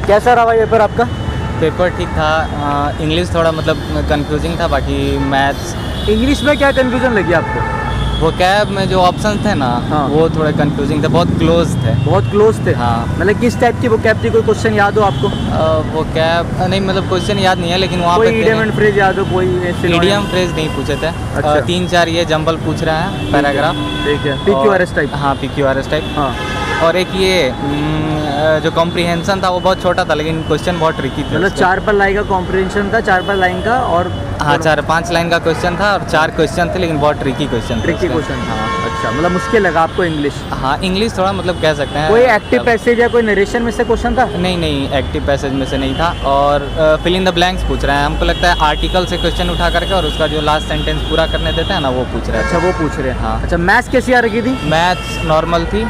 कैसा रहा भाई पेपर आपका? पेपर ठीक था। इंग्लिश थोड़ा मतलब कंफ्यूजिंग था, बाकी मैथ्स। इंग्लिश में क्या कन्फ्यूजन लगी आपको? वो कैब में जो ऑप्शन थे ना, हाँ। वो थोड़े कंफ्यूजिंग थे, बहुत क्लोज थे। बहुत क्लोज थे। हाँ। मतलब किस टाइप की वो कैब थी, कोई क्वेश्चन याद हो आपको? वो कैब नहीं, मतलब क्वेश्चन याद नहीं है, लेकिन वहाँ कोई पे इडियम एंड फ्रेज याद हो, कोई मीडियम फ्रेज नहीं पूछे थे। अच्छा। 3-4 ये जंबल पूछ रहा है पैराग्राफ। ठीक है, PQRS टाइप। हाँ, PQRS टाइप। हाँ। और एक ये जो कॉम्प्रिहेंशन था वो बहुत छोटा था, लेकिन क्वेश्चन बहुत ट्रिकी थे। मतलब 4 पर लाइन का कॉम्प्रिहेंशन था, 4 पर लाइन का, और हाँ, 4-5 लाइन का क्वेश्चन था और 4 क्वेश्चन थे, लेकिन बहुत ट्रिकी क्वेश्चन थे। ट्रिकी क्वेश्चन था। अच्छा, मतलब मुश्किल लगा आपको इंग्लिश? हाँ, इंग्लिश थोड़ा मतलब कह सकते हैं। कोई एक्टिव पैसेज या कोई नरेशन में से क्वेश्चन था? नहीं, एक्टिव पैसेज में से नहीं था। और फिल इन द ब्लैंक्स पूछ रहे हैं। हमको लगता है आर्टिकल से क्वेश्चन उठा करके और उसका जो लास्ट सेंटेंस पूरा करने देते हैं ना, वो पूछ रहे हैं। अच्छा, वो पूछ रहे हैं। हाँ। अच्छा, मैथ्स कैसी आ रही थी? मैथ्स नॉर्मल थी,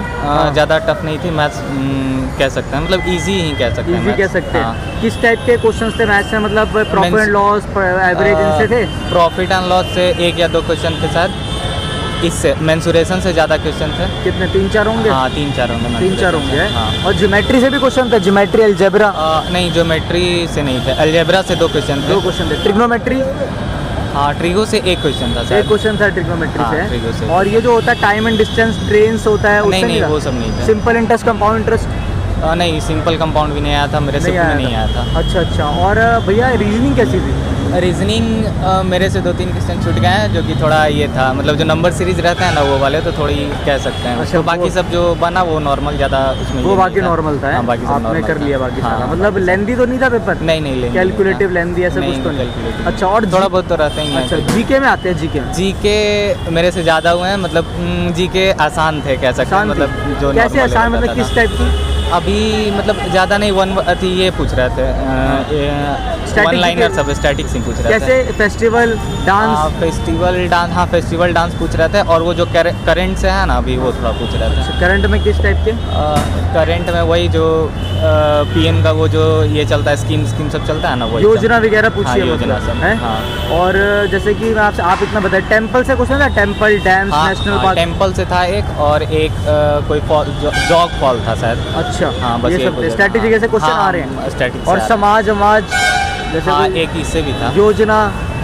ज़्यादा टफ नहीं थी। मैथ्स कह सकते हैं, मतलब इजी ही कह सकते हैं। इजी कह सकते हैं। हाँ। किस टाइप के क्वेश्चंस थे मैथ्स में? मतलब प्रॉफिट एंड लॉस, एवरेज, इनसे थे? प्रॉफिट एंड लॉस से 1 या 2 क्वेश्चन थे शायद। इससे मेंसुरेशन से ज़्यादा क्वेश्चन थे। कितने, 3-4 होंगे? हाँ, 3-4 होंगे। 3-4 होंगे। हाँ। और ज्योमेट्री से भी क्वेश्चन था? Geometry, algebra? नहीं, ज्योमेट्री से नहीं थे। अलजेब्रा से 2 क्वेश्चन थे। 2 क्वेश्चन थे। ट्रिग्नोमेट्री? हाँ, ट्रिगो से 1 क्वेश्चन था एक शायद। क्वेश्चन था ट्रिग्नोमेट्री हाँ, ट्रिगो से। से। और ये जो होता है टाइम एंड डिस्टेंस, ट्रेन्स होता है, उससे नहीं, था? वो सब नहीं था। Simple interest, compound interest? नहीं, सिंपल कंपाउंड भी नहीं आया था मेरे से, में नहीं आया था। अच्छा। और भैया रीजनिंग कैसी थी? रीजनिंग मेरे से 2-3 क्वेश्चन छूट गए हैं, जो कि थोड़ा ये था, मतलब जो नंबर सीरीज रहता है ना, वो वाले तो थोड़ी कह सकते हैं। अच्छा, तो बाकी सब जो बना वो नॉर्मल, ज़्यादा उसमें वो ये बाकी नहीं नॉर्मल था। हाँ, बाकी सब आपने normal कर था। लिया बाकी हाँ, सारा? मतलब लेंदी तो नहीं था पेपर? नहीं, कैलकुलेटिव लेंदी ऐसा कुछ तो नहीं? कैलकुलेटिव। अच्छा, और थोड़ा बहुत तो रहते ही हैं। अच्छा, जीके में आते हैं? जीके मेरे से ज़्यादा हुए हैं, मतलब जीके आसान थे कह सकते हैं। मतलब जो कैसे normal आसान, रहता मतलब था। किस टाइप की? अभी मतलब ज़्यादा नहीं, ये पूछ रहे थे, वन लाइनर सब स्टैटिक्स ही पूछ रहे थे। कैसे? Festival dance? फेस्टिवल डांस, हाँ, फेस्टिवल डांस पूछ रहे थे। और वो जो करंट से है ना अभी, वो थोड़ा पूछ रहे थे। करंट में किस टाइप के? करंट में वही जो PM का वो जो ये चलता है, स्कीम सब चलता है ना, वो योजना वगैरह पूछिए? हाँ, योजना सब है। हाँ। और जैसे कि आप इतना बताए, टेम्पल से क्वेश्चन था? Temple, dams, national park? Temple से था एक, और एक कोई जॉग फॉल था शायद। अच्छा। हाँ, बस ये सब स्ट्रैटेजी के क्वेश्चन आ रहे हैं। स्टैटिक्स और समाज जैसे हाँ, कोई एक इससे भी था। योजना?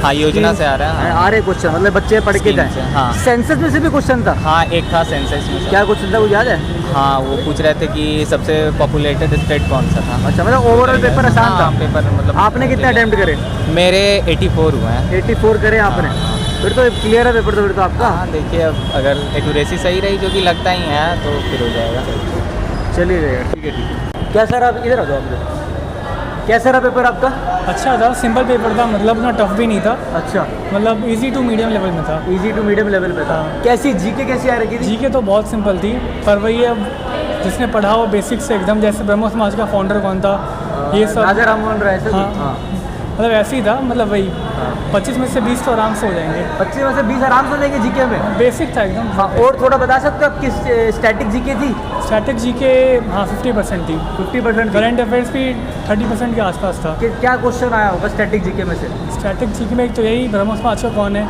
हाँ, योजना से आ रहा है। हाँ। आ रहे क्वेश्चन, मतलब बच्चे पढ़ के स्कीम जाए। से, हाँ। सेंसस में से भी क्वेश्चन था? हाँ, एक था सेंसस में से। क्या क्वेश्चन था, वो याद है? हाँ, वो पूछ रहे थे कि सबसे पॉपुलेटेड स्टेट कौन सा था। अच्छा, मतलब ओवरऑल पेपर आसान था? पेपर मतलब। आपने कितने अटेम्प्ट करे? मेरे 84 हुए हैं। 84 करे आपने? फिर तो क्लियर है पेपर, तो फिर तो आपका। हाँ, देखिए अब अगर एक्यूरेसी सही रही, जो कि लगता ही है, तो फिर हो जाएगा। चलिए भैया, ठीक है। क्या सर, आप इधर आ जाओ आप। कैसा रहा पेपर आपका? अच्छा था, सिंपल पेपर था, मतलब ना टफ भी नहीं था। अच्छा, मतलब इजी टू मीडियम लेवल में था। इजी टू मीडियम लेवल पे था। हाँ। कैसी जीके कैसी आ रही थी? जीके तो बहुत सिंपल थी, पर वही अब जिसने पढ़ा वो बेसिक से एकदम, जैसे ब्रह्मो समाज का फाउंडर कौन था, ये सब। राजा राममोहन राय से? हाँ। मतलब ऐसे ही था, मतलब वही 25 में से 20 तो आराम से हो जाएंगे। 25 में से 20 आराम से लेंगे जीके में? बेसिक था एकदम। हाँ। और थोड़ा बता सकते हो आप किस स्टैटिक जीके थी? स्टैटिक जीके हाँ 50% थी। 50%? करंट अफेयर्स भी 30% के आसपास था। क्या क्वेश्चन आया होगा स्टैटिक जीके में से? स्टैटिक जीके में एक तो यही ब्रह्मो समाज का कौन है,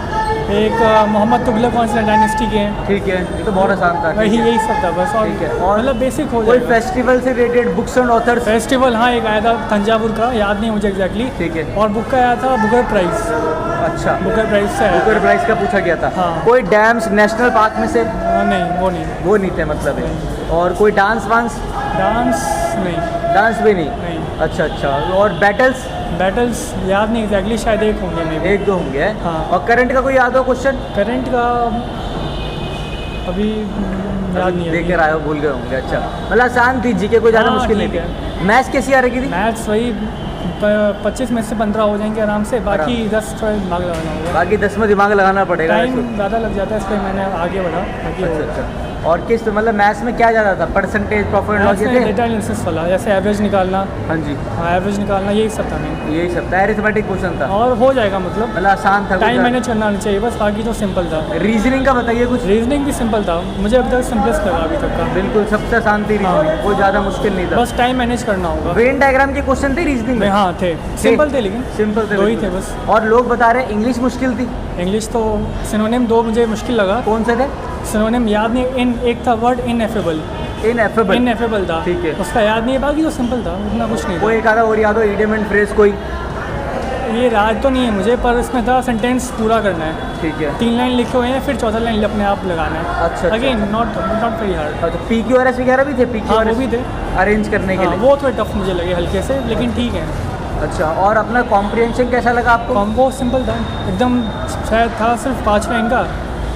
एक मोहम्मद तुगलक कौन सी डायनेस्टी के हैं। ठीक है, ये तो बहुत आसान था। वही यही सब था बस। ठीक है। और मतलब बेसिक हो कोई जाएगा। फेस्टिवल से related books and authors? Festival हाँ एक आया था तंजावुर का, याद नहीं मुझे एग्जैक्टली। ठीक है। और बुक का आया था बुकर प्राइज। अच्छा, बुकर प्राइज से आया बुकर प्राइज का पूछा गया था। हाँ। कोई डैम्स नेशनल पार्क में से? नहीं, वो नहीं। वो नहीं थे मतलब है। और कोई डांस वांस? डांस नहीं। डांस भी नहीं? नहीं। अच्छा। और बैटल्स? बैटल्स याद नहीं एग्जैक्टली, शायद एक होंगे मे बी। 1-2 होंगे। हाँ। और करंट का कोई याद हो क्वेश्चन? करंट का अभी याद नहीं है। देख कर आए हो, भूल गए होंगे। अच्छा, मतलब आसान थी जीके, कोई ज़्यादा हाँ, मुश्किल नहीं ठीक थी। मैथ्स कैसी आ रही थी? मैथ्स वही 25 में से 15 हो जाएंगे आराम से, बाकी 10 थोड़ा दिमाग लगाना होगा। बाकी 10 में दिमाग लगाना पड़ेगा। टाइम ज़्यादा लग जाता है, इसलिए मैंने आगे बढ़ा बाकी हो गया। अच्छा। और किस मतलब मैथ्स में क्या ज़्यादा था? परसेंटेज, प्रॉफिट एंड लॉस, ये थे? डेटा एनालिसिस वाला, जैसे एवरेज निकालना। हाँ जी, हाँ, एवरेज निकालना यही सब था मेन। यही सब था। अरिथमेटिक क्वेश्चन था और हो जाएगा मतलब आसान था। टाइम मैनेज करना आना चाहिए बस, बाकी तो सिंपल था। रीजनिंग का बताइए कुछ। रीजनिंग भी सिंपल था, मुझे अभी तक सिंपलेस्ट लगा अभी तक का। बिल्कुल सबसे आसान थी रीजनिंग, कोई ज़्यादा मुश्किल नहीं था। बस टाइम मैनेज करना होगा। वेन डायग्राम के क्वेश्चन थे रीजनिंग में? हाँ थे, सिंपल थे, लेकिन सिंपल थे, 2 ही बिल्कुल। थे बस। और लोग बता रहे इंग्लिश मुश्किल थी। इंग्लिश तो सिनोनिम 2 मुझे मुश्किल लगा। कौन से थे? सिनोनिम याद नहीं, इन एक था वर्ड इनएफेबल, इनएफेबल। इनएफेबल था। ठीक है। उसका याद नहीं है, बाकी तो सिंपल था, उतना कुछ नहीं वो था। एक आधा और याद हो इडियम एंड फ्रेज कोई? ये याद तो नहीं है मुझे, पर इसमें था सेंटेंस पूरा करना है, ठीक है। 3 लाइन लिखे हुए हैं, फिर चौथा लाइन अपने आप लगाना है। अच्छा, अच्छा। Again not very hard. अच्छा, PQRS वगैरह भी थे? हाँ, PQRS वो भी थे। अरेंज करने के हाँ, लिए। वो थोड़े टफ मुझे लगे हल्के से, लेकिन ठीक है। अच्छा, और अपना कॉम्प्रिहेंशन कैसा लगा आपको? कॉम्बो सिंपल था एकदम, शायद था सिर्फ 5 लाइन का,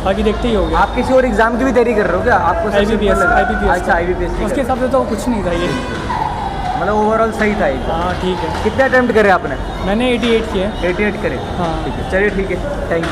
बाकी देखते ही हो गया। आप किसी और एग्जाम की भी तैयारी कर रहे हो क्या? आपको सब simple IBPS लगा? IBPS अच्छा, IBPS की उसके कर- हिसाब से तो कुछ नहीं था ये। मतलब ओवरऑल सही था ये। हाँ ठीक है। कितने अटेम्प्ट करे आपने? मैंने 88 किए। 88 करे। हाँ। ठीक है, चलिए ठीक है, थैंक यू।